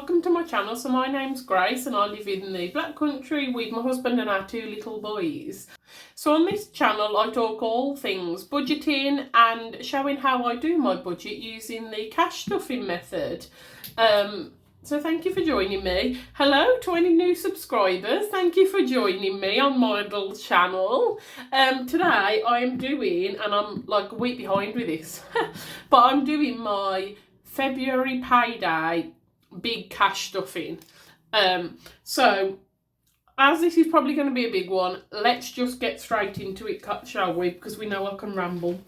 welcome to my channel. So my name's Grace and I live in the Black Country with my husband and our two little boys. So on this channel I talk all things budgeting and showing how I do my budget using the cash stuffing method. So thank you for joining me. Hello to any new subscribers. Thank you for joining me on my little channel. Today I am doing, and I'm like a week behind with this, but I'm doing my February payday big cash stuffing. So as this is probably going to be a big one, let's just get straight into it, shall we? Because we know I can ramble.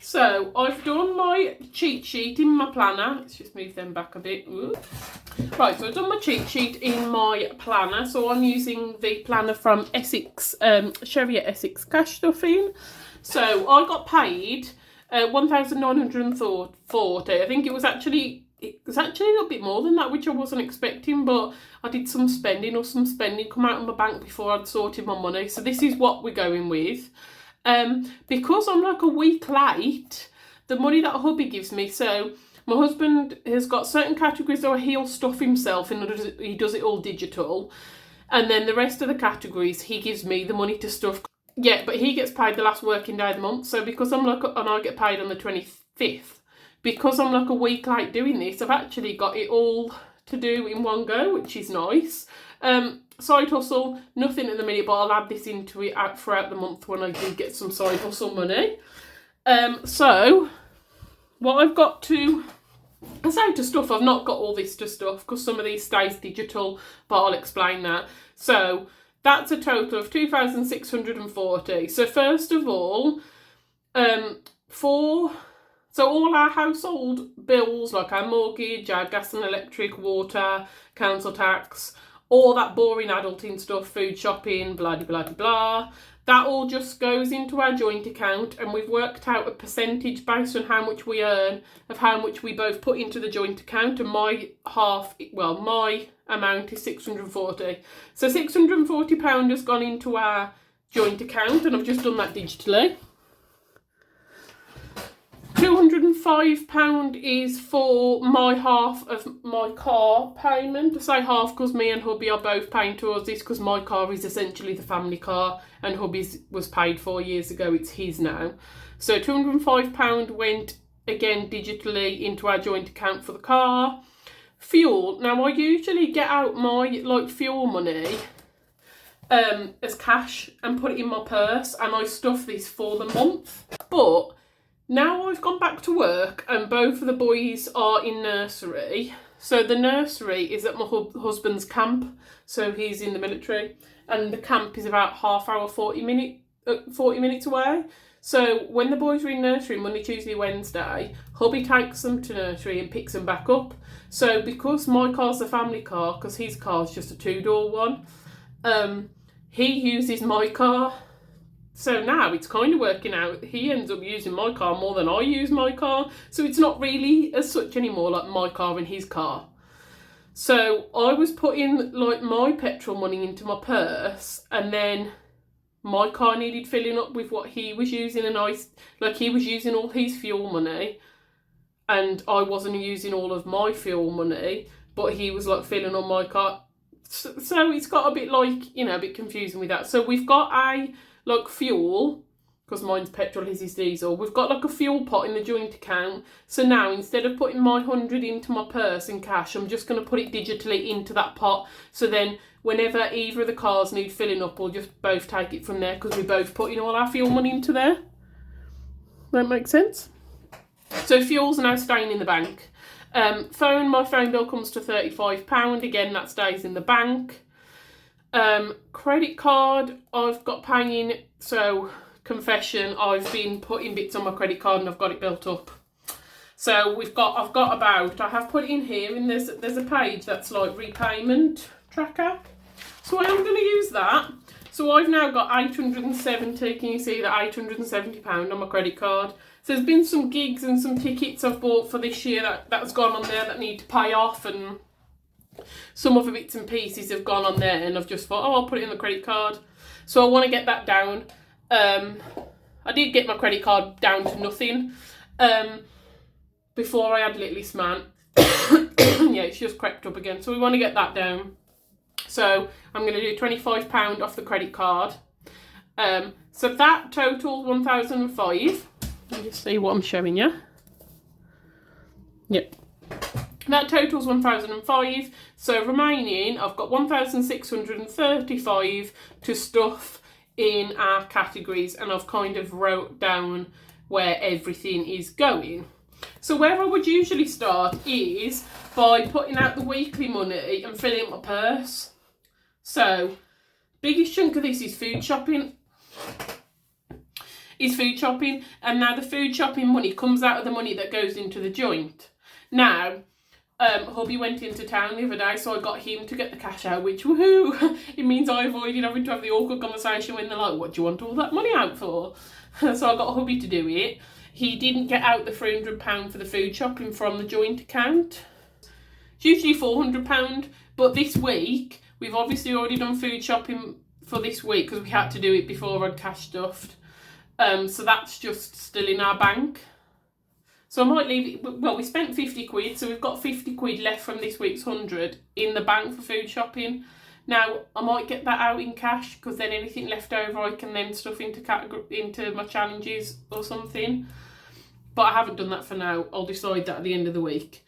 So I've done my cheat sheet in my planner. Let's just move them back a bit. Ooh. Right, so I've done my cheat sheet in my planner. So I'm using the planner from Essex, Chevy Essex Cash Stuffing. So I got paid $1,940. I think it was actually a little bit more than that, which I wasn't expecting, but I did some spending come out of my bank before I'd sorted my money. So this is what we're going with. Because I'm like a week late, the money that hubby gives me, so my husband has got certain categories where he'll stuff himself and he does it all digital, and then the rest of the categories he gives me the money to stuff. Yeah, but he gets paid the last working day of the month, so because I'm like, and I get paid on the 25th, because I'm like a week late doing this, I've actually got it all to do in one go, which is nice. Side hustle, nothing at the minute, but I'll add this into it throughout the month when I do get some side hustle money. So what I've got to, I say to stuff, I've not got all this to stuff because some of these stays digital, but I'll explain that. So that's a total of 2,640. So first of all, so all our household bills, like our mortgage, our gas and electric, water, council tax, all that boring adulting stuff, food shopping, blah, blah, blah, blah, that all just goes into our joint account, and we've worked out a percentage based on how much we earn of how much we both put into the joint account, and my amount is 640. So £640 has gone into our joint account, and I've just done that digitally. £205 is for my half of my car payment. I say half because me and hubby are both paying towards this, because my car is essentially the family car and hubby's was paid 4 years ago. It's his now. So £205 went again digitally into our joint account for the car. Fuel. Now I usually get out my fuel money as cash and put it in my purse, and I stuff this for the month. But now I've gone back to work and both of the boys are in nursery. So the nursery is at my husband's camp. So he's in the military, and the camp is about half hour, 40 minutes away. So when the boys are in nursery, Monday, Tuesday, Wednesday, hubby takes them to nursery and picks them back up. So because my car's a family car, because his car's just a 2-door one, he uses my car. So now it's kind of working out. He ends up using my car more than I use my car. So it's not really as such anymore like my car and his car. So I was putting my petrol money into my purse, and then my car needed filling up with what he was using, and he was using all his fuel money and I wasn't using all of my fuel money, but he was filling on my car. So it's got a bit a bit confusing with that. So we've got a fuel, because mine's petrol, his is diesel. We've got a fuel pot in the joint account. So now instead of putting my 100 into my purse in cash, I'm just going to put it digitally into that pot. So then whenever either of the cars need filling up, we'll just both take it from there, because we're both putting all our fuel money into there. That makes sense? So fuel's now staying in the bank. My phone bill comes to £35. Again, that stays in the bank. Credit card, I've got paying, so confession, I've been putting bits on my credit card and I've got it built up. So I have put in here, and there's a page that's repayment tracker. So I am going to use that. So I've now got 870, can you see that, £870 on my credit card. So there's been some gigs and some tickets I've bought for this year that's gone on there that need to pay off, and some other bits and pieces have gone on there, and I've just thought, I'll put it in the credit card. So I want to get that down. I did get my credit card down to nothing before I had Littlest Man. yeah, it's just crept up again. So we want to get that down. So I'm going to do £25 off the credit card. So that totals 1,005. Let me just see what I'm showing you. Yep. That totals 1,005. So remaining, I've got 1,635 to stuff in our categories, and I've kind of wrote down where everything is going. So where I would usually start is by putting out the weekly money and filling up my purse. So biggest chunk of this is food shopping. And now the food shopping money comes out of the money that goes into the joint. Now, hubby went into town the other day, so I got him to get the cash out, which, woohoo, it means I avoided having to have the awkward conversation when they're like, what do you want all that money out for? So I got hubby to do it. He didn't get out the £300 for the food shopping from the joint account. It's usually £400, but this week, we've obviously already done food shopping for this week because we had to do it before I'd cash stuffed. So that's just still in our bank. So I might leave it, well, we spent 50 quid, so we've got 50 quid left from this week's 100 in the bank for food shopping. Now, I might get that out in cash, because then anything left over I can then stuff into my challenges or something. But I haven't done that for now. I'll decide that at the end of the week.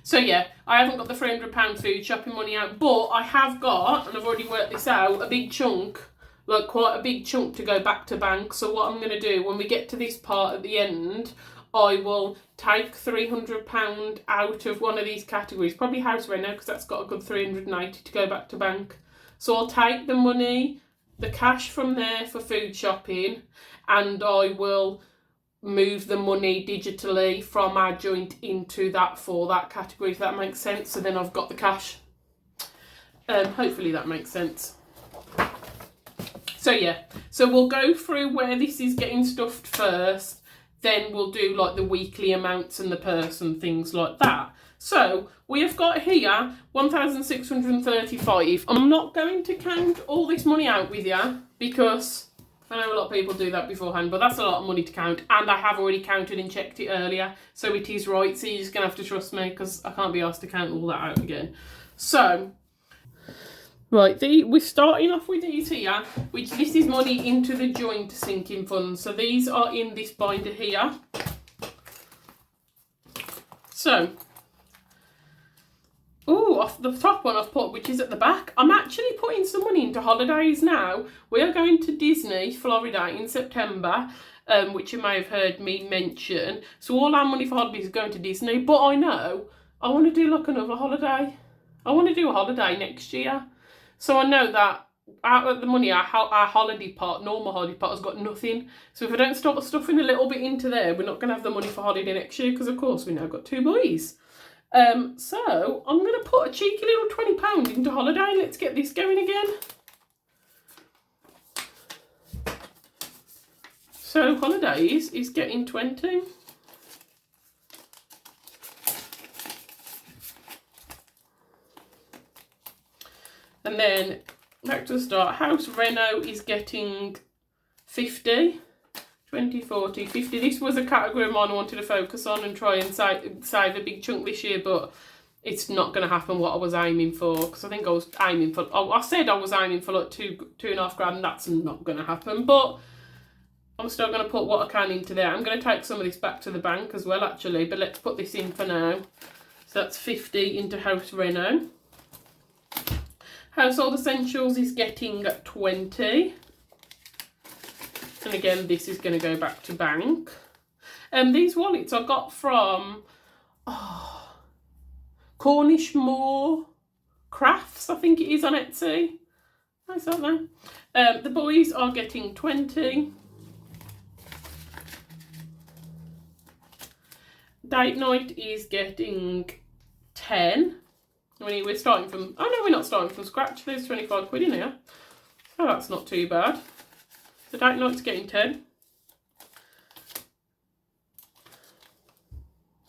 So yeah, I haven't got the £300 food shopping money out, but I have got, and I've already worked this out, a big chunk, like quite a big chunk to go back to bank. So what I'm going to do, when we get to this part at the end, I will take £300 out of one of these categories, probably house rent now, because that's got a good 390 to go back to bank. So I'll take the money, the cash from there for food shopping, and I will move the money digitally from our joint into that for that category, if that makes sense. So then I've got the cash. Hopefully that makes sense. So yeah, so we'll go through where this is getting stuffed first, then we'll do like the weekly amounts and the purse and things like that. So we have got here 1,635. I'm not going to count all this money out with you, because I know a lot of people do that beforehand, but that's a lot of money to count, and I have already counted and checked it earlier, so it is right. So you're just going to have to trust me, because I can't be asked to count all that out again. So, right, we're starting off with these here, which this is money into the joint sinking fund. So these are in this binder here. So, off the top one I've put, which is at the back, I'm actually putting some money into holidays now. We are going to Disney, Florida in September, which you may have heard me mention. So all our money for holidays is going to Disney, but I know I want to do like another holiday. I want to do a holiday next year. So I know that out of the money, our holiday pot, normal holiday pot, has got nothing. So if I don't start stuffing a little bit into there, we're not going to have the money for holiday next year, because of course we now got 2 boys. So I'm going to put a cheeky little £20 into holiday. Let's get this going again. So holidays is getting 20. And then back to the start, house reno is getting 50. 20, 40, 50. This was a category of mine I wanted to focus on and try and save a big chunk this year, but it's not going to happen what I was aiming for, because I think I was aiming for, I said I was aiming for like £2.5 grand, and that's not going to happen, but I'm still going to put what I can into there. I'm going to take some of this back to the bank as well, actually, but let's put this in for now. So that's 50 into house reno. Household essentials is getting 20. And again, this is going to go back to bank. These wallets I got from Cornish Moor Crafts, I think it is, on Etsy. Nice, aren't they? The boys are getting 20. Date night is getting 10. I mean, we're starting from, oh no, we're not starting from scratch. There's 25 quid in here. So that's not too bad. The date night's getting 10.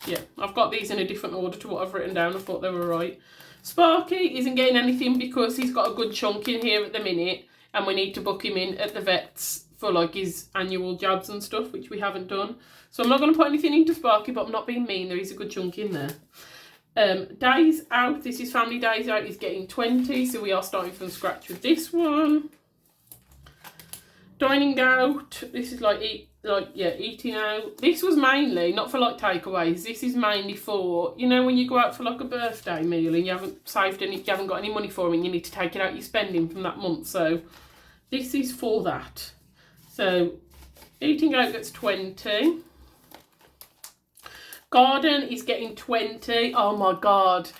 Yeah, I've got these in a different order to what I've written down. I thought they were right. Sparky isn't getting anything because he's got a good chunk in here at the minute, and we need to book him in at the vets for like his annual jabs and stuff, which we haven't done. So I'm not going to put anything into Sparky, but I'm not being mean. There is a good chunk in there. Days out. This is family days out. He's getting 20, so we are starting from scratch with this one. Dining out. This is like eating out. This was mainly not for like takeaways. This is mainly for, you know, when you go out for like a birthday meal and you haven't saved any, you haven't got any money for it, and you need to take it out your spending from that month. So this is for that. So eating out gets 20. Garden is getting 20. Oh my God.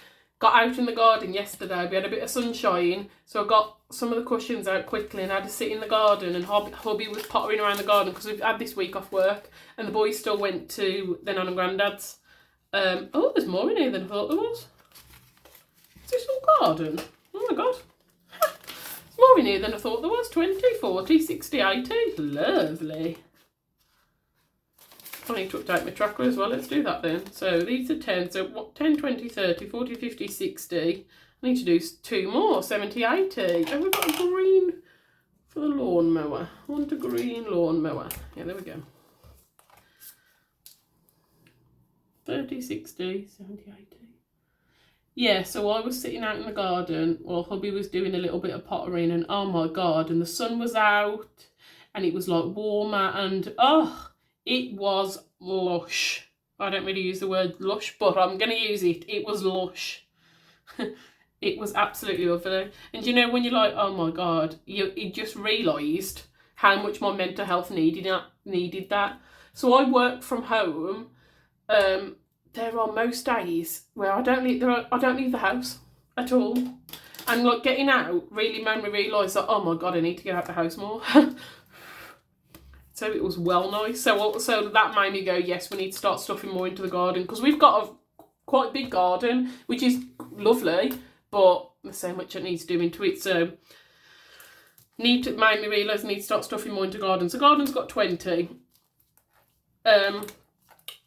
Got out in the garden yesterday. We had a bit of sunshine. So I got some of the cushions out quickly and I had to sit in the garden, and hubby was pottering around the garden because we've had this week off work, and the boys still went to their nan and granddad's. Oh, there's more in here than I thought there was. Is this all garden? Oh my God. There's more in here than I thought there was. 20, 40, 60, 80. Lovely. I need to update my tracker as well. Let's do that then. So these are 10. So what? 10, 20, 30, 40, 50, 60. I need to do 2 more. 70, 80. Have we got a green for the lawnmower? I want a green lawnmower. Yeah, there we go. 30, 60, 70, 80. Yeah, so I was sitting out in the garden while hubby was doing a little bit of pottering, and oh my God, and the sun was out and it was like warmer, and oh, it was lush. I don't really use the word lush, but I'm going to use it. It was lush. It was absolutely lovely. And you know, when you're like, oh my God, you just realised how much my mental health needed that. So I work from home. There are most days where I don't leave the house at all. And like getting out really made me realise that, oh my God, I need to get out the house more. So it was well nice. So that made me go, yes, we need to start stuffing more into the garden, because we've got a quite big garden, which is lovely, but there's so much that needs doing to it. So made me realise I need to start stuffing more into gardens. So garden's got 20.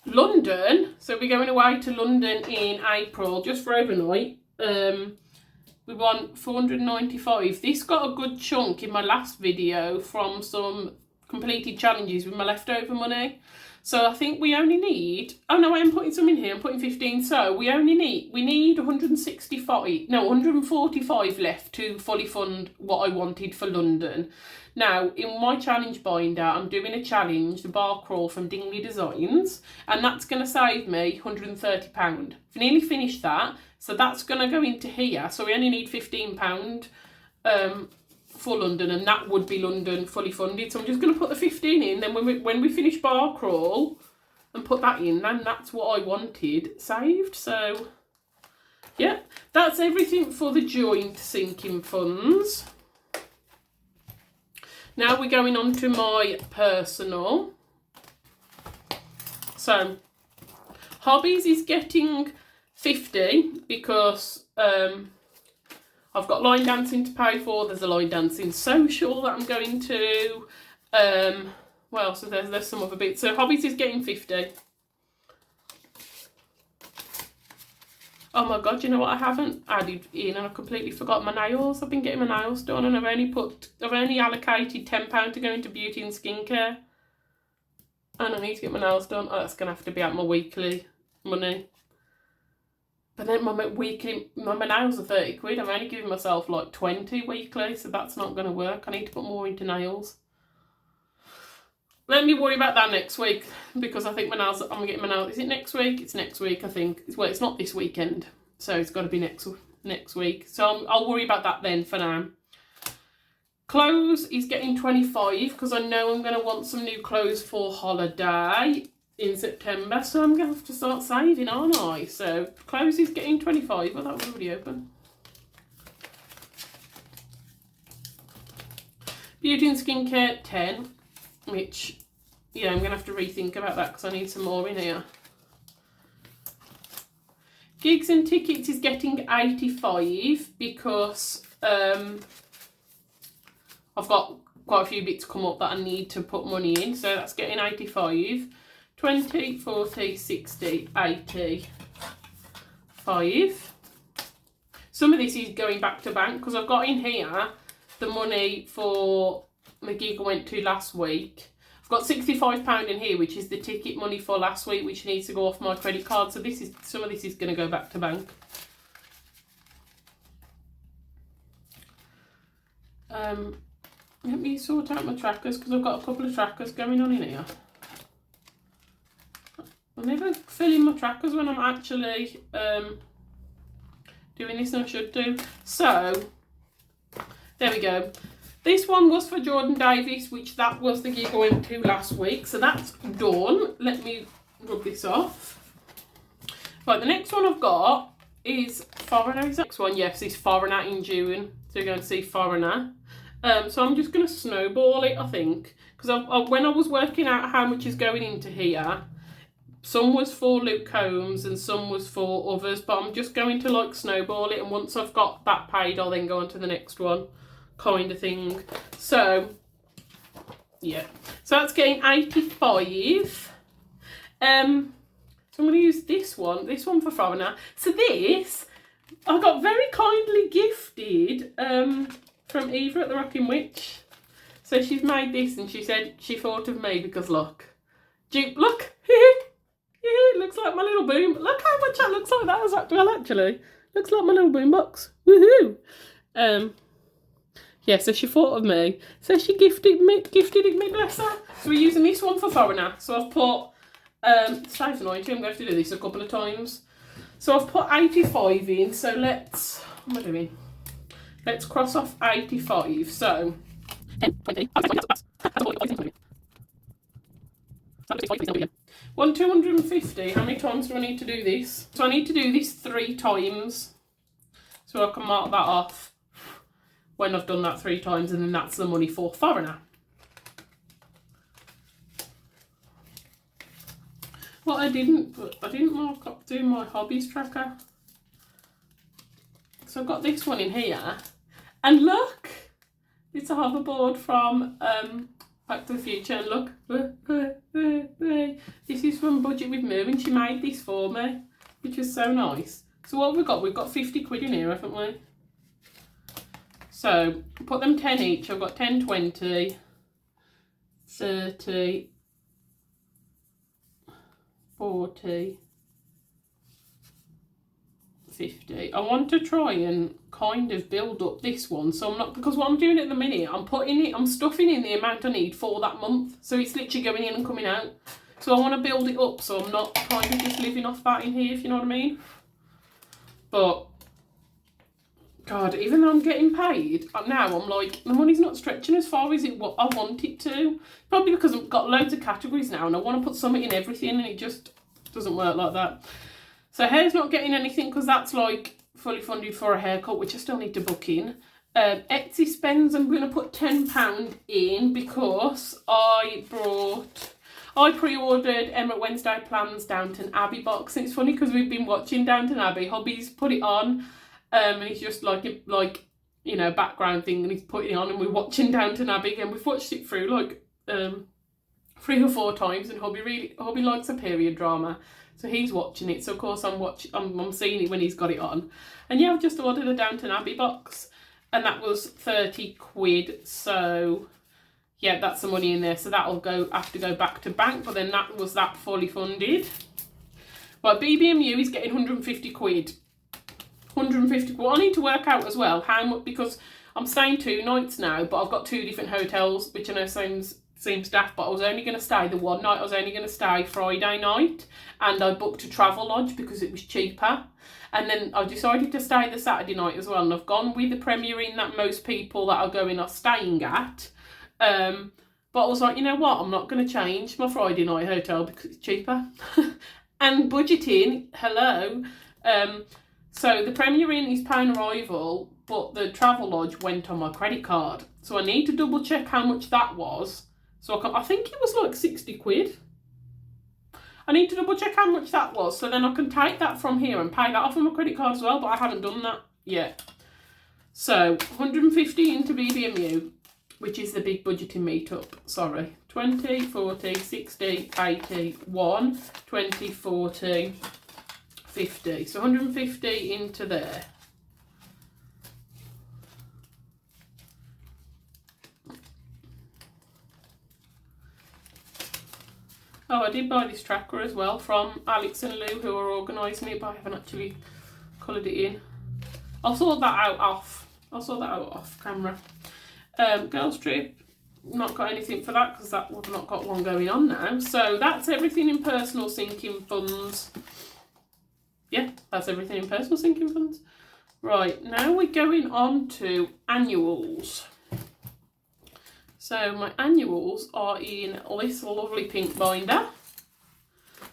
London. So we're going away to London in April, just for overnight. We want 495. This got a good chunk in my last video from some completed challenges with my leftover money. So I think we only need, oh no, I am putting some in here, I'm putting 15. So we need 145 left to fully fund what I wanted for London. Now, in my challenge binder, I'm doing a challenge, the bar crawl from Dingley Designs, and that's going to save me £130. I've nearly finished that, so that's going to go into here. So we only need £15 for London, and that would be London fully funded. So I'm just going to put the 15 in, then when we finish bar crawl and put that in, then that's what I wanted saved. So yeah, that's everything for the joint sinking funds. Now we're going on to my personal. So hobbies is getting 50 because I've got line dancing to pay for. There's a line dancing social that I'm going to. Well, so there's some other bits. So hobbies is getting 50. Oh my God, you know what I haven't added in, and I completely forgot my nails. I've been getting my nails done, and I've only allocated £10 to go into beauty and skincare. And I need to get my nails done. Oh, that's going to have to be out my weekly money. But then my nails are 30 quid. I'm only giving myself like 20 weekly, so that's not going to work. I need to put more into nails. Let me worry about that next week, because I think I'm getting my nails. Is it next week? It's next week, I think. Well, it's not this weekend, so it's got to be next week. So I'll worry about that then for now. Clothes is getting 25 because I know I'm going to want some new clothes for holiday in September, so I'm going to have to start saving, aren't I? So clothes is getting 25. Well, that was already open. Beauty and skincare 10. Which, yeah, I'm going to have to rethink about that because I need some more in here. Gigs and tickets is getting 85 because I've got quite a few bits come up that I need to put money in. So that's getting 85. 20, 40, 60, 85. Some of this is going back to bank because I've got in here the money for the gig I went to last week. I've got £65 in here, which is the ticket money for last week, which needs to go off my credit card. So some of this is going to go back to bank. Let me sort out my trackers, because I've got a couple of trackers going on in here. I never fill in my trackers when I'm actually doing this, and I should do. So, there we go. This one was for Jordan Davis, which that was the gig I went to last week. So that's done. Let me rub this off. Right, the next one I've got is Foreigner. Is that next one? Yes, it's Foreigner in June. So you're going to see Foreigner. So I'm just going to snowball it, I think. Because when I was working out how much is going into here, some was for Luke Combs and some was for others. But I'm just going to like snowball it. And once I've got that paid, I'll then go on to the next one. Kind of thing. So yeah, so that's getting 85. So I'm going to use this one for Foreigner. So this I got very kindly gifted from Eva at the Rocking Witch. So she's made this, and she said she thought of me because look, it looks like my little boom. Look how much that looks like that as well. Actually looks like my little boom box. Woohoo! Yeah, so she thought of me. So she gifted it me, bless her. So we're using this one for Foreigner. So I've put, it's so annoying too, I'm going to have to do this a couple of times. So I've put 85 in, so let's, what am I doing? Let's cross off 85, so. 10, 20, 250, how many times do I need to do this? So I need to do this 3 times. So I can mark that off when I've done that 3 times, and then that's the money for Foreigner. What I didn't mark up doing my hobbies tracker. So I've got this one in here, and look, it's a hoverboard from Back to the Future, and look, this is from Budget with Moo, and she made this for me, which was so nice. So what have we got? We've got 50 quid in here, haven't we? So, put them 10 each. I've got 10, 20, 30, 40, 50. I want to try and kind of build up this one. So I'm not, because what I'm doing at the minute, I'm stuffing in the amount I need for that month. So it's literally going in and coming out. So I want to build it up so I'm not kind of just living off that in here, if you know what I mean. But God, even though I'm getting paid, now I'm like, the money's not stretching as far as what I want it to. Probably because I've got loads of categories now and I want to put something in everything, and it just doesn't work like that. So hair's not getting anything because that's like fully funded for a haircut, which I still need to book in. Etsy spends, I'm going to put £10 in because I pre-ordered Emma Wednesday Plans Downton Abbey box. And it's funny because we've been watching Downton Abbey. Hubby's put it on. And he's just like you know, background thing, and he's putting it on, and we're watching Downton Abbey again. We've watched it through like 3 or 4 times, and hubby likes a period drama, so he's watching it. So of course I'm seeing it when he's got it on. And yeah, I've just ordered a Downton Abbey box, and that was 30 quid. So yeah, that's the money in there. So that'll have to go back to bank, but then that was that fully funded. Well, BBMU is getting 150 quid. 150 quid. I need to work out as well how much, because I'm staying 2 nights now, but I've got 2 different hotels, which I know seems daft, but I was only going to stay the one night. I was only going to stay Friday night, and I booked a travel lodge because it was cheaper. And then I decided to stay the Saturday night as well, and I've gone with the Premier Inn that most people that are going are staying at. But I was like, you know what, I'm not going to change my Friday night hotel because it's cheaper. And budgeting, hello. So the Premier Inn is paying arrival, but the travel lodge went on my credit card. So I need to double check how much that was. So I think it was like 60 quid. I need to double check how much that was. So then I can take that from here and pay that off on my credit card as well, but I haven't done that yet. So 150 into BBMU, which is the big budgeting meetup. Sorry. 20, 40, 60, 80, 1, 20, 40... 50. So 150 into there. Oh, I did buy this tracker as well from Alex and Lou, who are organising it, but I haven't actually coloured it in. I'll sort that out off. I'll sort that out off camera. Girls trip, not got anything for that because we've not got one going on now. So that's everything in personal sinking funds. Yeah, that's everything in personal sinking funds. Right, now we're going on to annuals. So my annuals are in this lovely pink binder.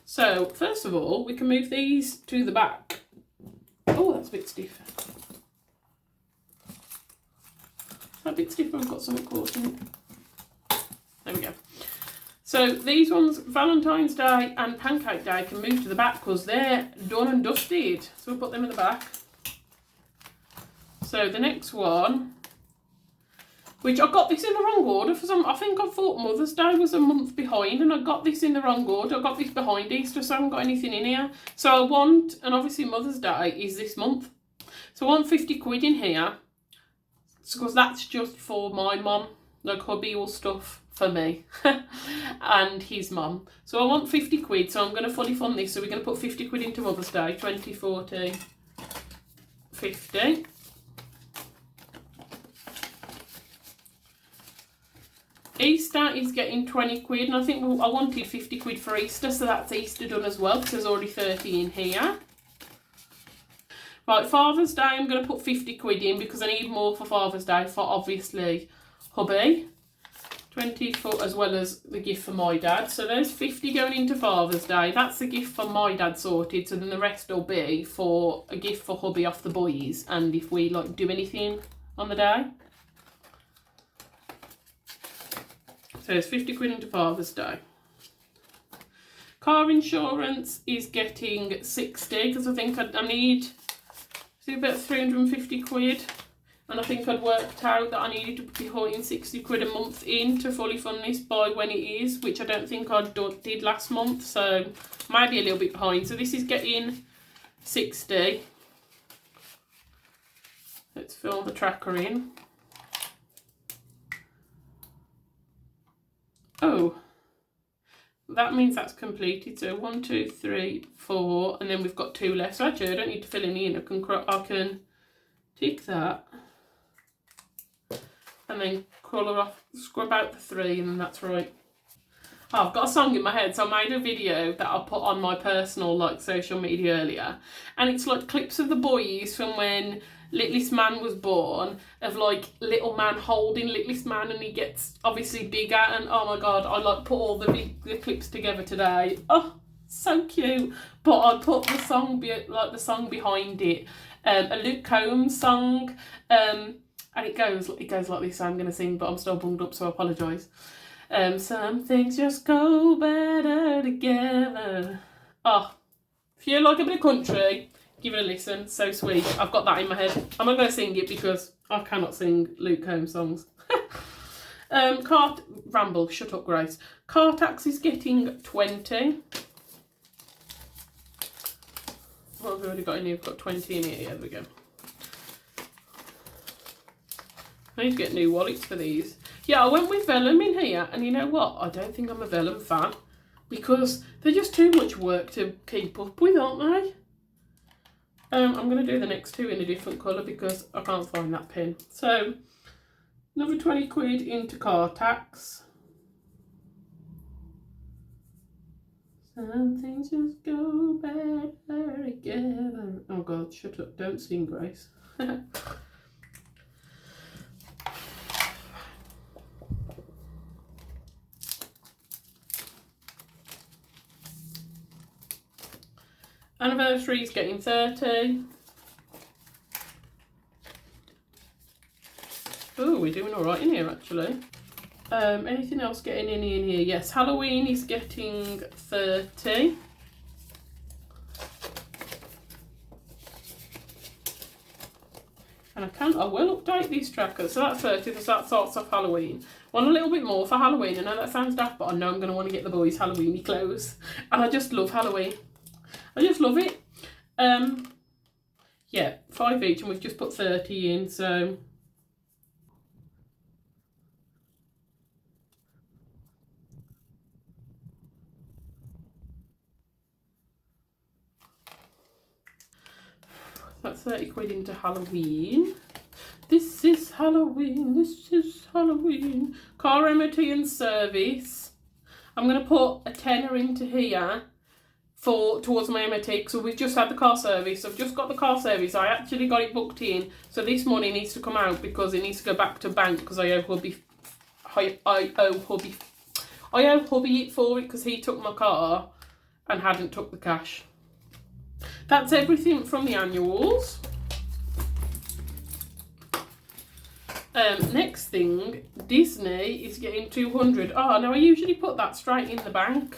So first of all, we can move these to the back. Oh, that's a bit stiff. That a bit stiff, I've got something caught in it. There we go. So these ones, Valentine's Day and Pancake Day, can move to the back because they're done and dusted. So we'll put them in the back. So the next one, which I got this in the wrong order for some, I think I thought Mother's Day was a month behind and I got this in the wrong order. I got this behind Easter, so I haven't got anything in here. So I want, and obviously Mother's Day is this month. So I want 50 quid in here. Because that's just for my mum, like hubby or stuff for me and his mum. So I want 50 quid, so I'm going to fully fund this. So we're going to put 50 quid into Mother's Day, 20, 40, 50. Easter is getting 20 quid, and I think I wanted 50 quid for Easter, so that's Easter done as well, because there's already 30 in here. Right, Father's Day, I'm going to put 50 quid in because I need more for Father's Day for, obviously, hubby. 20 for, as well as the gift for my dad. So there's 50 going into Father's Day. That's the gift for my dad sorted. So then the rest will be for a gift for hubby off the boys. And if we, like, do anything on the day. So there's 50 quid into Father's Day. Car insurance is getting 60 because I think I need... So about 350 quid, and I think I'd worked out that I needed to be putting 60 quid a month in to fully fund this by when it is, which I don't think I did last month, so maybe a little bit behind. So this is getting 60. Let's fill the tracker in. Oh, that means that's completed. So 1, 2, 3, 4, and then we've got 2 left. So actually, I don't need to fill any in. I can tick that, and then colour off, scrub out the 3, and then that's right. Oh, I've got a song in my head, so I made a video that I put on my personal social media earlier, and it's like clips of the boys from when Littlest Man was born, of little man holding Littlest Man, and he gets obviously bigger, and oh my god, I put all the clips together today. Oh, so cute. But I put the song the song behind it, a Luke Combs song, and it goes like this. I'm gonna sing, but I'm still bunged up, so I apologise. Some things just go better together. Oh, if you like a bit of country, give it a listen. So sweet. I've got that in my head. I'm not going to sing it because I cannot sing Luke Combs songs. Ramble. Shut up, Grace. Car tax is getting 20. What have we already got in here? We've got 20 in here. There we go. I need to get new wallets for these. Yeah, I went with vellum in here, and you know what? I don't think I'm a vellum fan because they're just too much work to keep up with, aren't they? I'm going to do the next 2 in a different colour because I can't find that pin. So, another 20 quid into car tax. Some things just go better together. Oh God, shut up. Don't sing, Grace. Anniversary is getting 30. Oh, we're doing all right in here, actually. Anything else getting in here? Yes, Halloween is getting 30. And I will update these trackers. So that's 30, so that starts off Halloween. Want a little bit more for Halloween. I know that sounds daft, but I know I'm going to want to get the boys Halloweeny clothes. And I just love Halloween. I just love it. Yeah, 5 each, and we've just put 30 in, so... 30 quid into Halloween. This is Halloween, this is Halloween. Car MOT and service. I'm going to put a tenner into here towards my MOT, because we've just had the car service. I've just got the car service. I actually got it booked in, so this money needs to come out because it needs to go back to bank because I owe hubby it for it because he took my car and hadn't took the cash. That's everything from the annuals. Next thing, Disney is getting 200. Oh, now I usually put that straight in the bank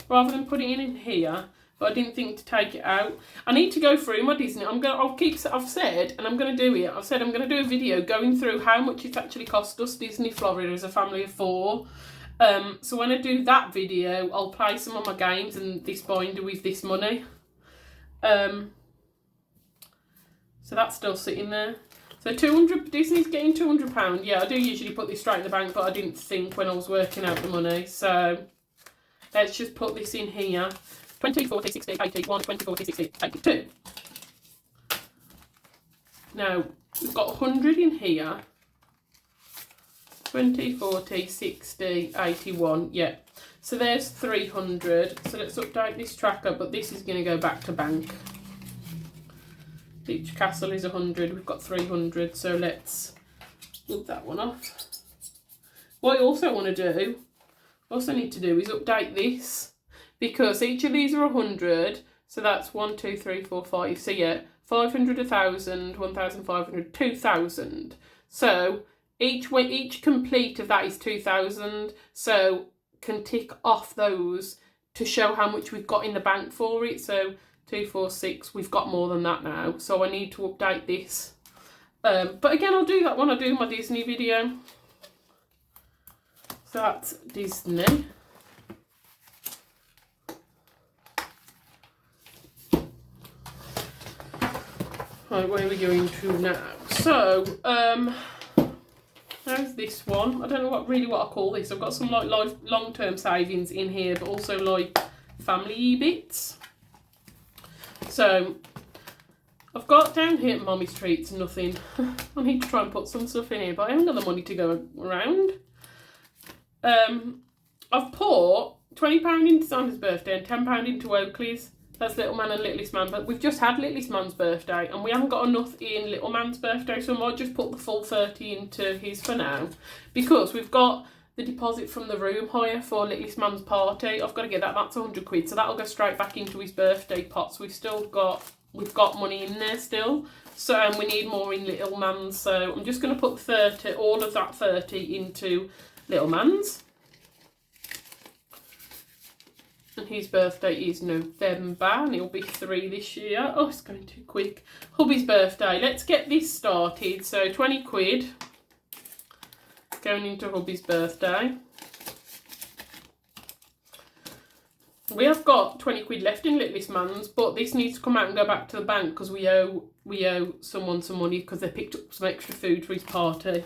rather than putting it in here, but I didn't think to take it out. I need to go through my Disney. I've said, and I'm going to do it. I've said I'm going to do a video going through how much it actually cost us Disney Florida as a family of 4. So when I do that video, I'll play some of my games and this binder with this money. So that's still sitting there. So 200, Disney's getting £200. Yeah, I do usually put this straight in the bank, but I didn't think when I was working out the money. So let's just put this in here. 20, 40, 60, 81, 20, 40, 60, 82. Now, we've got 100 in here. 20, 40, 60, 81, yeah. So there's 300. So let's update this tracker, but this is going to go back to bank. Each castle is 100. We've got 300, so let's move that one off. What I also want to do, need to do is update this, because each of these are 100. So that's 1, 2, 3, 4, 5. So yeah, 500, 1,000, 1,500, 2,000. So each complete of that is 2,000. So can tick off those to show how much we've got in the bank for it. So 2, 4, 6, we've got more than that now. So I need to update this. But again, I'll do that when I do my Disney video. So that's Disney. Right, where are we going to now? So, how's this one? I don't know what I call this. I've got some like long-term savings in here, but also like family bits. So I've got down here at Mommy's Treats nothing. I need to try and put some stuff in here, but I haven't got the money to go around. I've put £20 into Sandra's birthday and £10 into Oakley's. That's Little Man and Littlest Man, but we've just had Littlest Man's birthday and we haven't got enough in Little Man's birthday, so I might just put the full 30 into his for now, because we've got the deposit from the room hire for Littlest Man's party. I've got to get that. That's 100 quid, so that'll go straight back into his birthday pot. So we've got money in there still. So and we need more in Little Man's. So I'm just going to put 30, all of that 30 into Little Man's. And his birthday is November, and it'll be 3 this year. Oh, it's going too quick. Hubby's birthday. Let's get this started. So 20 quid going into Hubby's birthday. We have got 20 quid left in Littlest Man's, but this needs to come out and go back to the bank because we owe someone some money because they picked up some extra food for his party.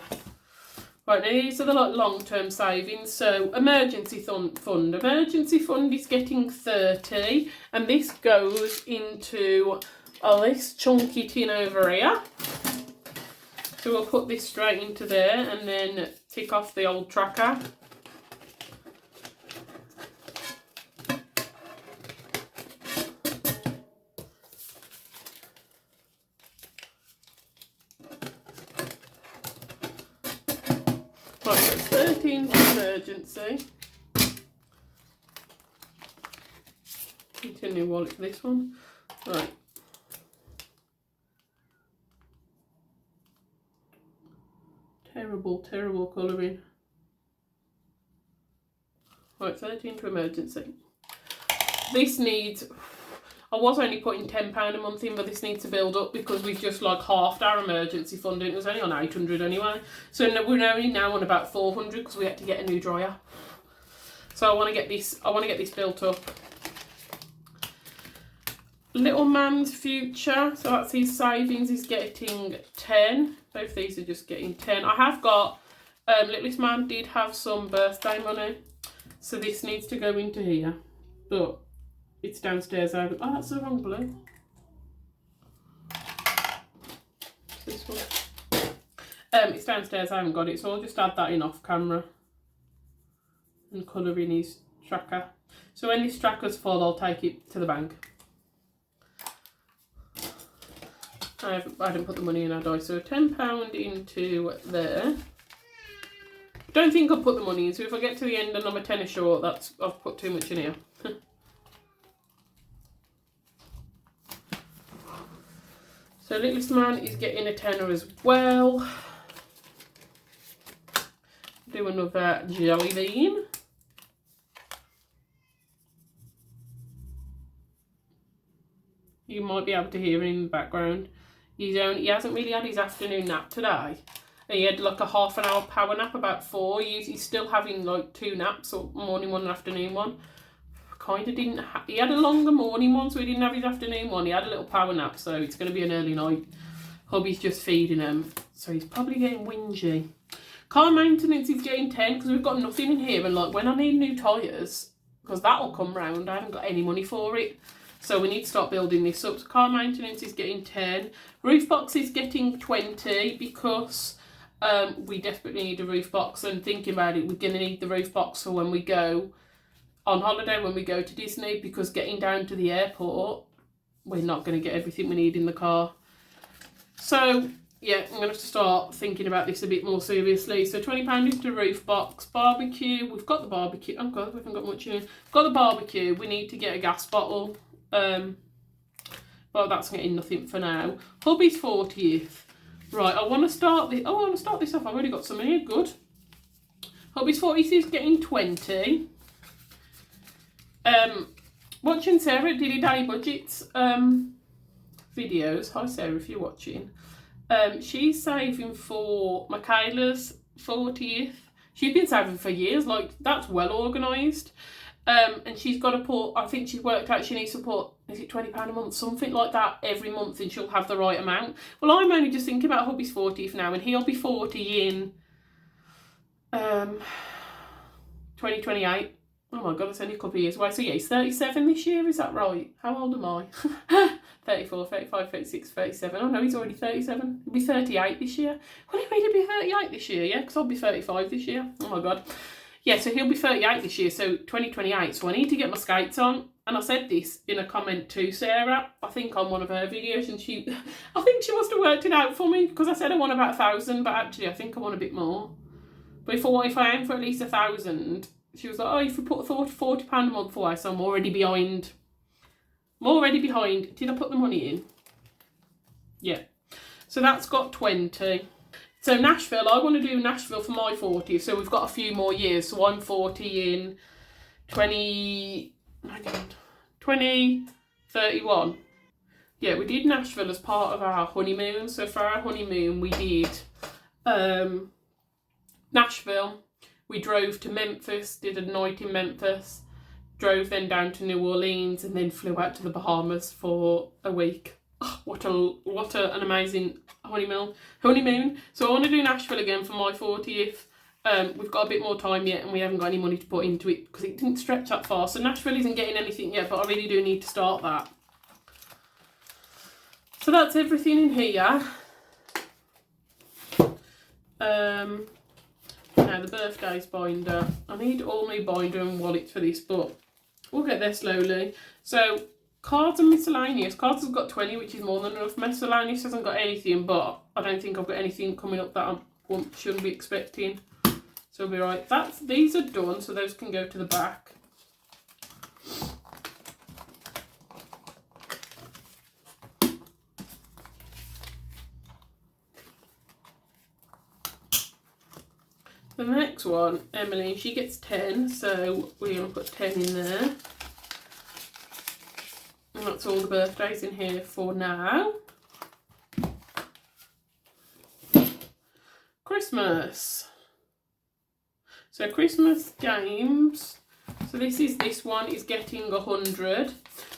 Right, now these are the long-term savings. So emergency fund. Emergency fund is getting 30, and this goes into this chunky tin over here. So we'll put this straight into there and then tick off the old tracker. Right, so 13 for emergency. Continue wallet for this one. Right. Terrible colouring. Right, 13 for emergency. This needs... I was only putting £10 a month in, but this needs to build up because we've just like halved our emergency funding. It was only on 800 anyway. So we're only now on about 400 because we had to get a new dryer. So I want to get this built up. Little Man's future. So that's his savings. He's getting 10. Both these are just getting 10. I have got Littlest Man did have some birthday money, so this needs to go into here, but it's downstairs over. Oh, that's the wrong blue. This one. It's downstairs, I haven't got it, so I'll just add that in off camera and colour in his tracker. So when this tracker's full, I'll take it to the bank. I didn't put the money in, had I? So £10 into there. Don't think I'll put the money in, so if I get to the end and I'm a tenner short, I've put too much in here. So littlest man is getting a tenner as well. Do another jelly bean. You might be able to hear him in the background. He hasn't really had his afternoon nap today. He had like a half an hour power nap, about 4. He's still having like 2 naps, or morning one and afternoon one. Kind of didn't. He had a longer morning one, so he didn't have his afternoon one. He had a little power nap, so it's going to be an early night. Hubby's just feeding him, so he's probably getting whingy. Car maintenance is getting 10 because we've got nothing in here, and like when I need new tyres, because that'll come round, I haven't got any money for it. So we need to start building this up. So car maintenance is getting 10. Roof box is getting 20 because we desperately need a roof box, and thinking about it, we're going to need the roof box for when we go on holiday, when we go to Disney, because getting down to the airport, we're not going to get everything we need in the car. So yeah, I'm going to have to start thinking about this a bit more seriously. So £20 into roof box. Barbecue, we've got the barbecue. Oh god, we haven't got much in here. We've got the barbecue. We need to get a gas bottle. But that's getting nothing for now. Hubby's 40th. Right, I want to start this. Oh, I want to start this off. I've already got some here. Good. Hubby's 40th is getting 20. Watching Sarah Dilly Dally Budgets videos. Hi Sarah, if you're watching. She's saving for Michaela's 40th. She's been saving for years. Like, that's well organised. And she's got to put, I think she's worked out she needs to put, is it £20 a month, something like that, every month, and she'll have the right amount. Well, I'm only just thinking about hubby's 40th now, and he'll be 40 in 2028. Oh my god, that's only a couple of years away. So yeah, he's 37 this year, is that right? How old am I? 34, 35, 36, 37. Oh no, he's already 37. He'll be 38 this year. Will he really be 38 this year? Yeah, because I'll be 35 this year. Oh my god. Yeah, so he'll be 38 this year, so 2028. So I need to get my skates on. And I said this in a comment to Sarah, I think on one of her videos, and I think she must have worked it out for me, because I said I want about 1,000, but actually I think I want a bit more. But if I aim for at least 1,000, she was like, oh, if we put £40 a month away, so I'm already behind. I'm already behind. Did I put the money in? Yeah. So that's got 20. So Nashville, I want to do Nashville for my 40th, so we've got a few more years. So I'm 40 in 2031. Yeah, we did Nashville as part of our honeymoon. So for our honeymoon, we did Nashville. We drove to Memphis, did a night in Memphis, drove then down to New Orleans, and then flew out to the Bahamas for a week. Oh, what an amazing honeymoon. So I want to do Nashville again for my 40th. We've got a bit more time yet, and we haven't got any money to put into it because it didn't stretch that far. So Nashville isn't getting anything yet, but I really do need to start that. So that's everything in here. Now the birthdays binder. I need all my binder and wallet for this, but we'll get there slowly. So cards and miscellaneous. Cards has got 20, which is more than enough. Miscellaneous hasn't got anything, but I don't think I've got anything coming up that I shouldn't be expecting. So we'll be right. These are done, so those can go to the back. The next one, Emily, she gets 10, so we're going to put 10 in there. And that's all the birthdays in here for now. Christmas. So Christmas games. So this one is getting 100.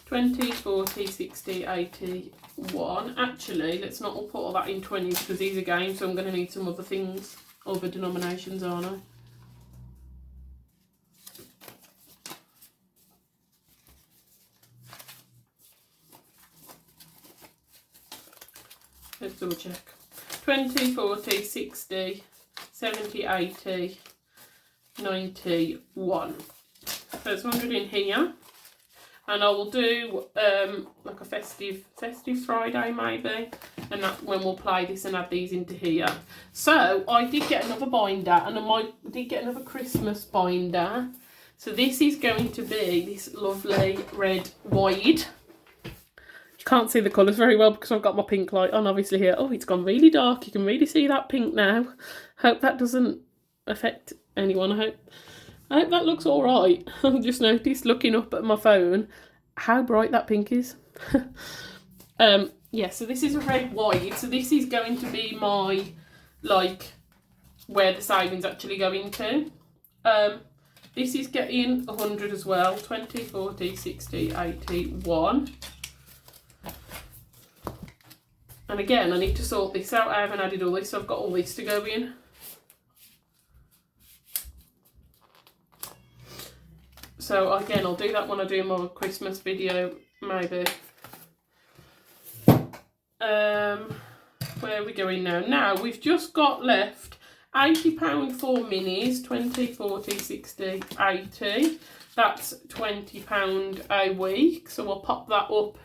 20, 40, 60, 81. Actually, let's not all put all that in 20s because these are games, so I'm going to need some other things. Other denominations, aren't I? Let's double check. 20, 40, 60, 70, 80, 91. So there's 100 in here. And I will do like a festive Friday maybe, and that when we'll play this and add these into here. So I did get another binder, and I did get another Christmas binder. So this is going to be this lovely red wide. You can't see the colours very well because I've got my pink light on obviously here. Oh, it's gone really dark. You can really see that pink now. Hope that doesn't affect anyone. I hope that looks all right. I just noticed looking up at my phone how bright that pink is. Yeah, so this is a red wide. So this is going to be my, like, where the savings actually go into. This is getting 100 as well. 20, 40, 60, 80, 1. And again, I need to sort this out. I haven't added all this, so I've got all this to go in. So again, I'll do that when I do my Christmas video, maybe. Where are we going now? Now, we've just got left £80 for minis, 20, 40, 60, 80. That's £20 a week. So I'll pop that up.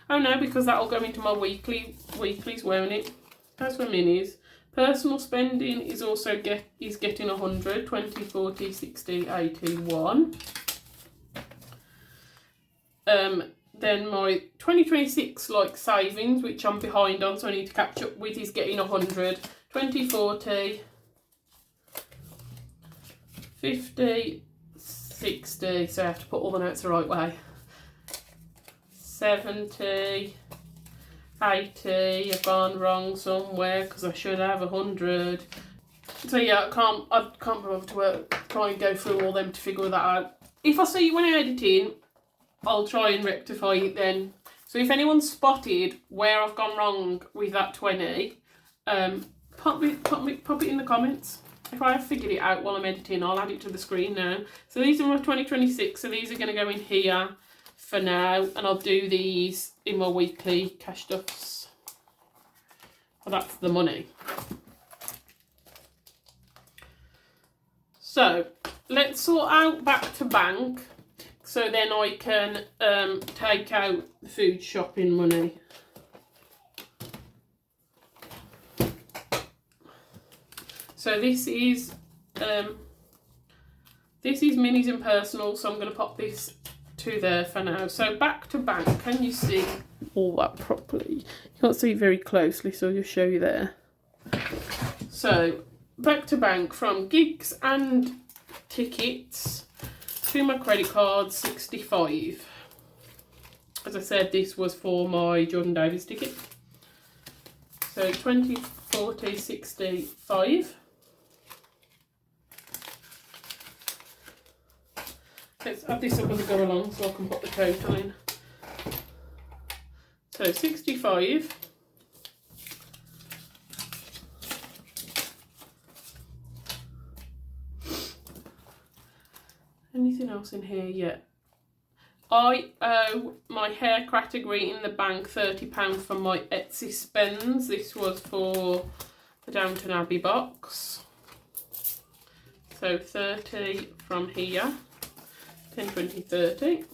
Oh no, because that'll go into my weeklies, won't it? As for minis. Personal spending is also getting 100, 20, 40, 60, 81. Then my 2026 like savings, which I'm behind on, so I need to catch up with, is getting 100, 20, 40, 50, 60, so I have to put all the notes the right way, 70, 80, I've gone wrong somewhere because I should have 100. So yeah, I can't bother to try and go through all them to figure that out. If I see you when I'm editing, I'll try and rectify it then. So if anyone's spotted where I've gone wrong with that 20, pop it in the comments. If I have figured it out while I'm editing, I'll add it to the screen now. So these are my 2026, so these are going to go in here for now, and I'll do these in my weekly cash stuffs. Well, that's the money. So let's sort out back to bank. So then I can take out the food shopping money. So this is minis and personal, so I'm going to pop this to there for now. So back to bank. Can you see all that properly? You can't see it very closely, so I'll just show you there. So back to bank, from gigs and tickets to my credit card, 65. As I said, this was for my Jordan Davis ticket. So 20, 40, 65. Let's add this up as I go along so I can put the total in. So 65. Anything else in here yet? I owe my hair category in the bank £30 for my Etsy spends. This was for the Downton Abbey box. So 30 from here. 10, 20, 30.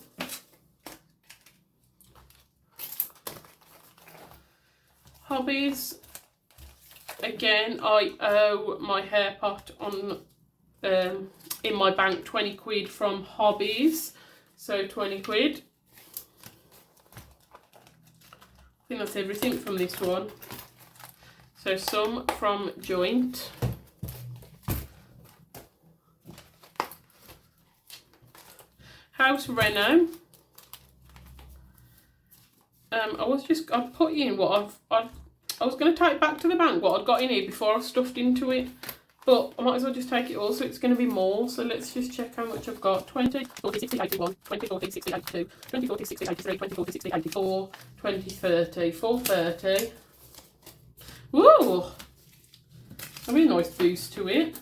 Hobbies. Again, I owe my hair pot on in my bank 20 quid from Hobbies. So 20 quid. I think that's everything from this one. So some from Joint. House reno. I put in what I was going to take back to the bank what I'd got in here before I stuffed into it, but I might as well just take it all, so it's going to be more. So let's just check how much I've got. 20, 40, 60, 81, 20, 40, 60, 82, 20, 40, 60, 83, 20, 40, 60, 84, 20, 30, 430. Woo! A really nice boost to it.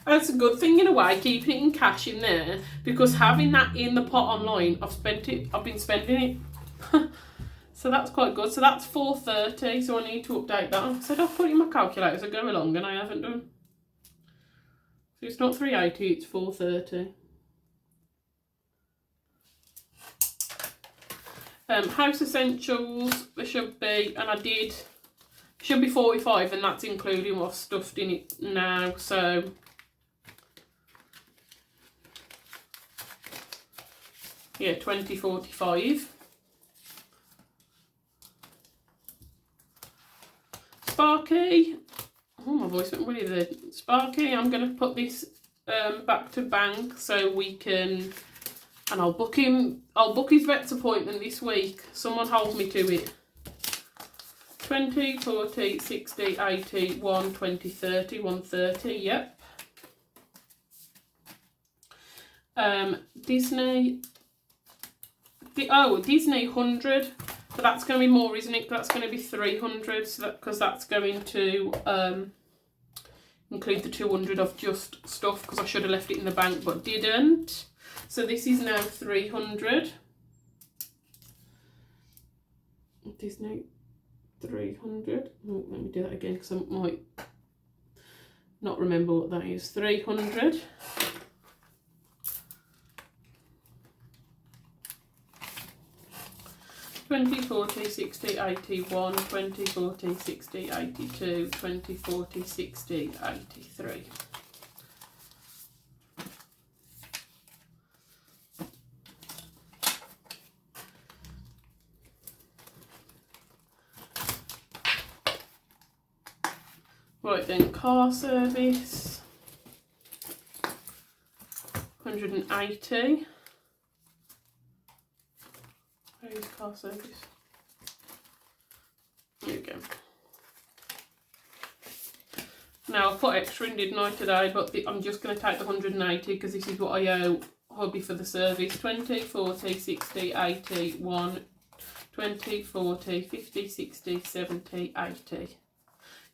That's a good thing in a way, keeping it in cash in there, because having that in the pot online, I've been spending it. So that's quite good. So that's 430. So I need to update that. I said I'll put it in my calculator as I go along, and I haven't done. So it's not 380, it's 430. House essentials, there should be, and I did, should be 45, and that's including what's stuffed in it now. So yeah, 2045. Sparky, oh my voice went really there. Sparky, I'm going to put this back to bank so we can, and I'll book his vet's appointment this week. Someone hold me to it. 20, 40, 60, 80, 1, 20, 30, 130, yep. Disney, Disney 100. But that's going to be more, isn't it? That's going to be 300, so because that's going to include the 200 of just stuff, because I should have left it in the bank but didn't. So this is now 300. Disney 300. Oh, let me do that again because I might not remember what that is. 300. Twenty, 40, 60, 81, 20, 40, 60, 82, 20, 40, 60, 83. Right then, car service, 180. Where's car service? There we go. Now I put extra in, didn't I, today, but I'm just going to take the 180 because this is what I owe hubby for the service. 20, 40, 60, 80, 1, 20, 40, 50, 60, 70, 80.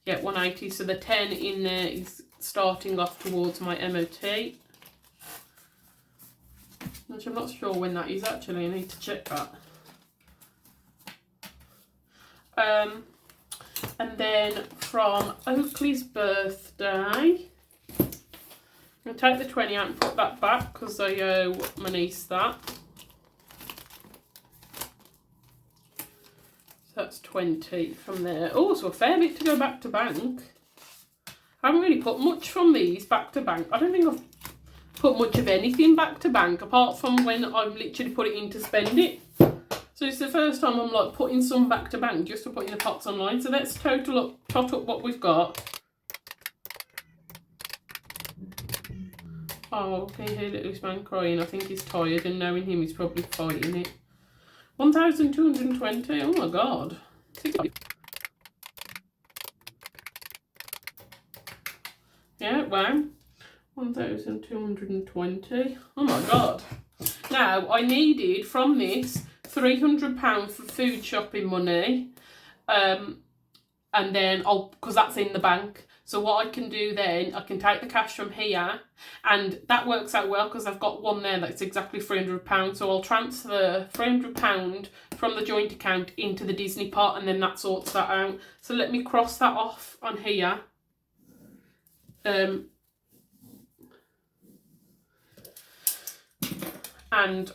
Yeah, 180. So the 10 in there is starting off towards my MOT. Which I'm not sure when that is actually. I need to check that. And then from Oakley's birthday, I'm going to take the 20 out and put that back because I owe my niece that. So that's 20 from there. Oh, so a fair bit to go back to bank. I haven't really put much from these back to bank. I don't think I've put much of anything back to bank apart from when I've literally put it in to spend it. So it's the first time I'm like putting some back to bank just to put in the pots online. So let's tot up what we've got. Oh, can you hear little man crying? I think he's tired, and knowing him, he's probably fighting it. 1,220. Oh my god. Yeah, wow. 1,220. Oh my god. Now I needed from this £300 for food shopping money, and then because that's in the bank. So what I can do then, I can take the cash from here, and that works out well because I've got one there that's exactly £300. So I'll transfer £300 from the joint account into the Disney pot, and then that sorts that out. So let me cross that off on here. And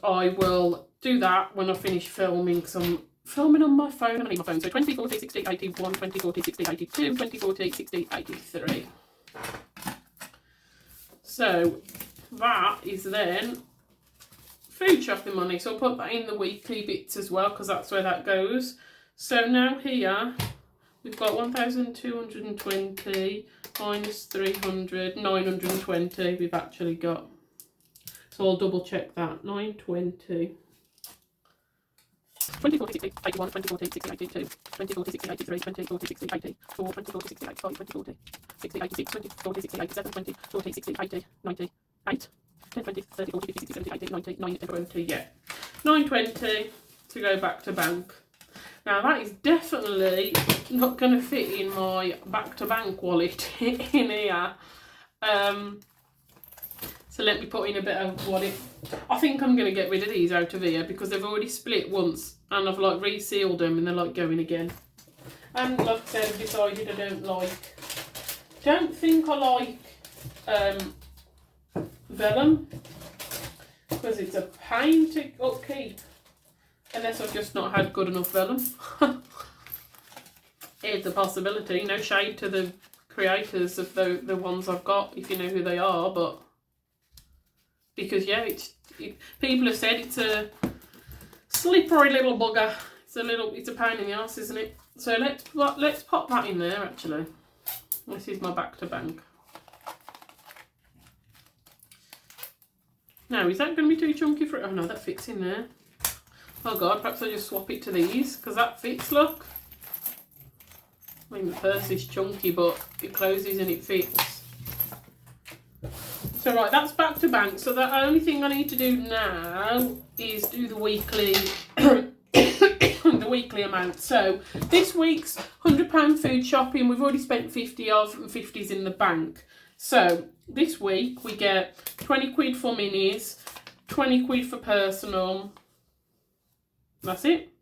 I will do that when I finish filming, because I'm filming on my phone. I need my phone. So 20, 40, 60, 81, 20, 40, 60, 82, 20, 40, 60, 83. So that is then food shopping money. So I'll put that in the weekly bits as well, because that's where that goes. So now here we've got 1,220 minus 300, 920 we've actually got. So I'll double check that. 920. 20, 40, 60, 81, 20, 40, 60, 82, 20, 40, 60, 83, 20, 40, 60, 84, 20, 40, 60, 85, 20, 40, 60, 86, 20, 40, 60, 87, 20, 40, 60, 80, 98, 10, 20, 30, 40, 50, 60, 70, 80, 90, 920, yeah. 920 to go back to bank. Now that is definitely not going to fit in my back to bank wallet in here. So So let me put in a bit of what it... I think I'm going to get rid of these out of here because they've already split once and I've like resealed them and they're like going again. And like I said, I've decided I don't think I like vellum because it's a pain to upkeep unless I've just not had good enough vellum. It's a possibility. No shade to the creators of the ones I've got, if you know who they are, but because yeah, people have said it's a slippery little bugger. It's a pain in the arse, isn't it? So let's pop that in there. Actually, this is my back to bank. Now, is that going to be too chunky for it? Oh no, that fits in there. Oh god, perhaps I just swap it to these because that fits. Look. I mean, the purse is chunky, but it closes and it fits. So right, that's back to bank. So the only thing I need to do now is do the weekly, the weekly amount. So this week's £100 food shopping. We've already spent 50 of, and 50's in the bank. So this week we get 20 quid for minis, 20 quid for personal. That's it.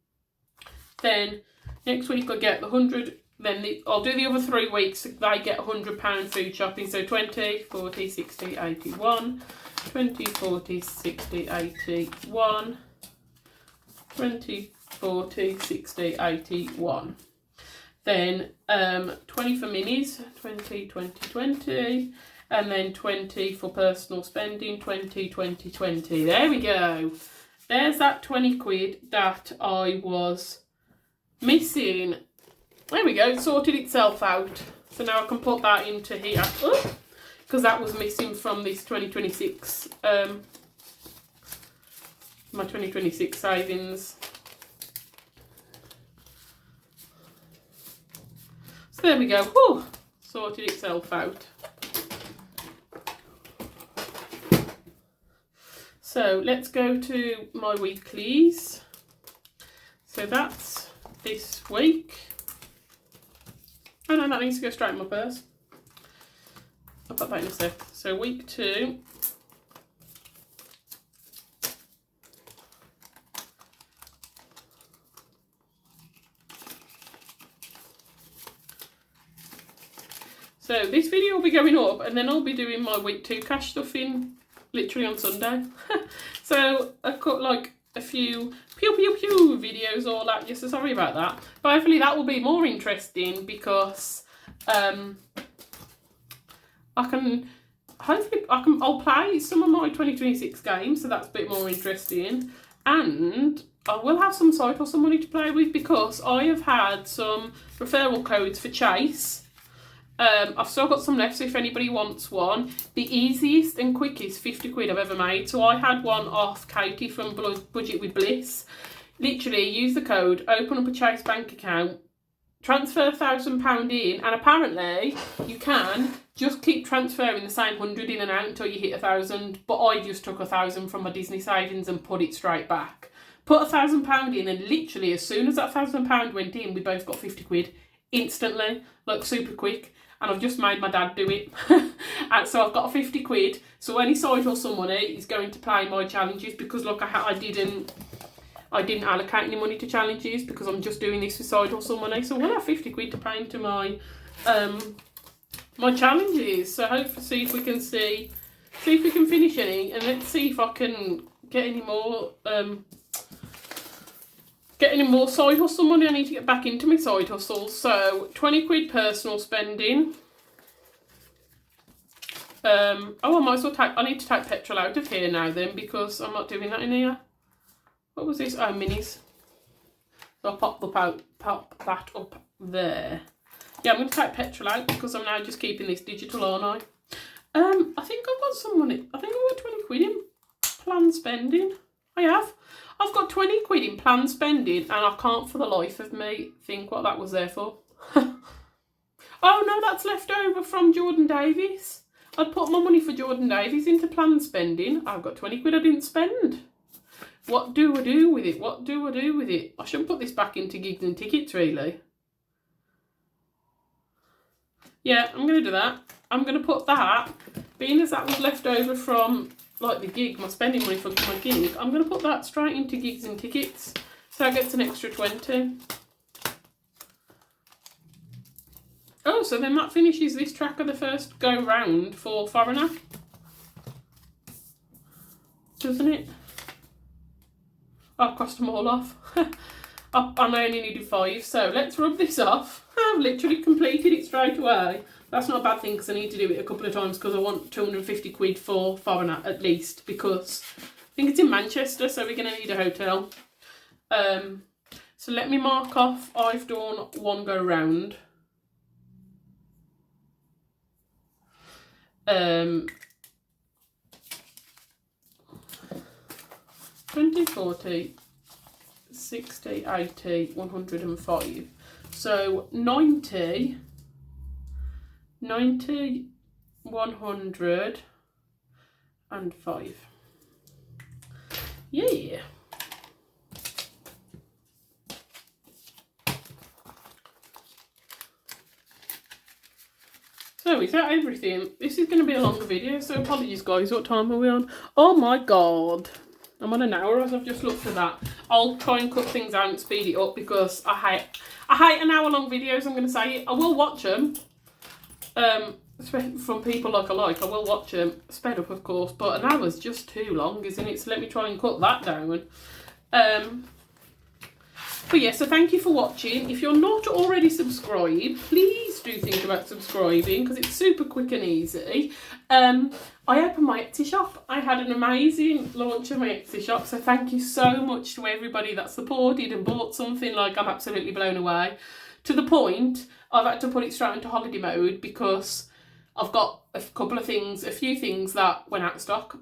Then next week I get the 100. Then I'll do the other 3 weeks. They get £100 food shopping. So 20, 40, 60, 81. 20, 40, 60, 81. 20, 40, 60, 81. Then 20 for minis. 20, 20, 20. And then 20 for personal spending. 20, 20, 20. There we go. There's that 20 quid that I was missing. There we go, it sorted itself out. So now I can put that into here. Because that was missing from this 2026, my 2026 savings. So there we go, whew, sorted itself out. So let's go to my weeklies. So that's this week. Oh no, that needs to go straight in my purse. I'll put that in a sec. So week 2. So this video will be going up and then I'll be doing my week 2 cash stuffing literally on Sunday. So I've got like a few pew videos all that. Yes, so sorry about that. But hopefully that will be more interesting because I'll play some of my 2026 games, so that's a bit more interesting. And I will have some side hustle money to play with because I have had some referral codes for Chase. I've still got some left, so if anybody wants one. The easiest and quickest 50 quid I've ever made. So I had one off Katie from Budget with Bliss. Literally, use the code, open up a Chase bank account, transfer £1,000 in, and apparently you can just keep transferring the same 100 in and out until you hit 1,000. But I just took 1,000 from my Disney savings and put it straight back. Put £1,000 in, and literally as soon as that £1,000 went in, we both got 50 quid instantly, like super quick. And I've just made my dad do it. And so I've got 50 quid. So any side hustle money is going to play my challenges because look, I didn't allocate any money to challenges because I'm just doing this for side hustle money. So we'll have 50 quid to pay into my my challenges. So hopefully see if we can finish any, and let's see if I can get any more side hustle money. I need to get back into my side hustles. So 20 quid personal spending. I might as well I need to take petrol out of here now then because I'm not doing that in here. What was this? Oh, minis. So I'll pop that up there. Yeah, I'm going to take petrol out because I'm now just keeping this digital, aren't I? I think I've got some money. I think I've got 20 quid in planned spending. I have. I've got 20 quid in planned spending and I can't for the life of me think what that was there for. Oh no, that's left over from Jordan Davies. I'd put my money for Jordan Davies into planned spending. I've got 20 quid I didn't spend. What do I do with it? What do I do with it? I shouldn't put this back into gigs and tickets, really. Yeah, I'm going to do that. I'm going to put that being as that was left over from like the gig, my spending money for my gig, I'm going to put that straight into gigs and tickets. So I get an extra 20. Oh, so then that finishes this track of the first go round for Foreigner. Doesn't it? I've crossed them all off. And I only needed 5, so let's rub this off. I've literally completed it straight away. That's not a bad thing because I need to do it a couple of times because I want 250 quid for Foreigner at least, because I think it's in Manchester, so we're going to need a hotel. So let me mark off I've done 1 go round. 20, 40, 60, 80, 105. So 90, 100 and 5. Yeah. So is that everything? This is going to be a longer video, so apologies guys. What time are we on? Oh my god. I'm on an hour as I've just looked at that. I'll try and cut things out and speed it up because I hate an hour long videos, I'm going to say it. I will watch them. From people like I will watch them. Sped up of course, but an hour's just too long, isn't it? So let me try and cut that down. But yeah, so thank you for watching. If you're not already subscribed, please do think about subscribing because it's super quick and easy. I opened my Etsy shop. I had an amazing launch of my Etsy shop, so thank you so much to everybody that supported and bought something. Like, I'm absolutely blown away. To the point, I've had to put it straight into holiday mode because I've got a few things that went out of stock.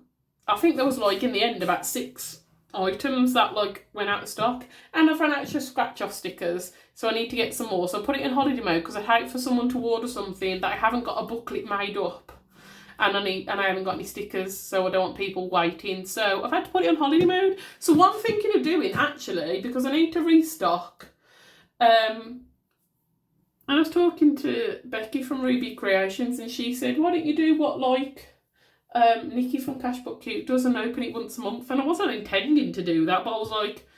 I think there was like in the end about 6 items that like went out of stock, and I've run out of scratch off stickers, so I need to get some more. So I put it in holiday mode because I hate for someone to order something that I haven't got a booklet made up, and I haven't got any stickers, so I don't want people waiting. So I've had to put it on holiday mode. So what I'm thinking of doing actually, because I need to restock, and I was talking to Becky from Ruby Creations, and she said, why don't you do what like Nikki from Cashbook Cute does and open it once a month? And I wasn't intending to do that, but I was like,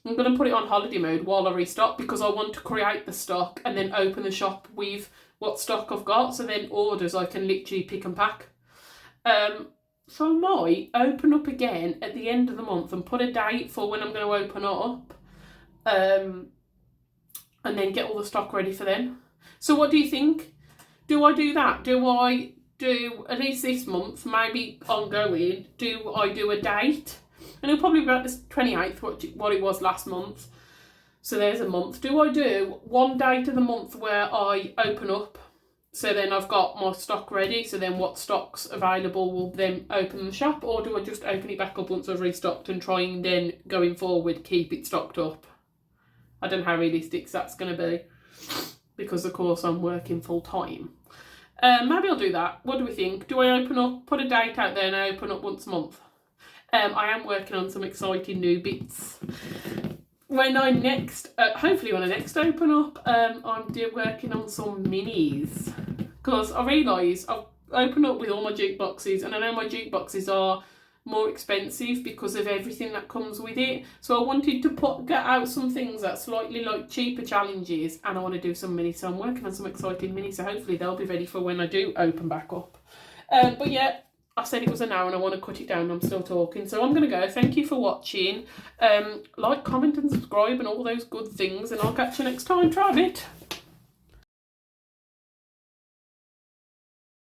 I'm going to put it on holiday mode while I restock because I want to create the stock and then open the shop with what stock I've got, so then orders I can literally pick and pack. So I might open up again at the end of the month and put a date for when I'm going to open up, and then get all the stock ready for then. So what do you think? Do I do that? Do I do at least this month, maybe ongoing, do I do a date? And it'll probably be about the 28th, what it was last month. So there's a month. Do I do one date of the month where I open up, so then I've got my stock ready, so then what stock's available will then open the shop? Or do I just open it back up once I've restocked and try and then going forward keep it stocked up? I don't know how realistic that's going to be because of course I'm working full time. Maybe I'll do that. What do we think? Do I open up, put a date out there and I open up once a month? I am working on some exciting new bits. When I next, hopefully when I next open up, I'm working on some minis. Because I realise I've opened up with all my jukeboxes, and I know my jukeboxes are more expensive because of everything that comes with it. So I wanted to get out some things that slightly like cheaper challenges, and I want to do some minis. So I'm working on some exciting minis, so hopefully they'll be ready for when I do open back up. But yeah, I said it was an hour and I want to cut it down. I'm still talking, so I'm going to go. Thank you for watching. Like, comment and subscribe and all those good things, and I'll catch you next time. Try a bit.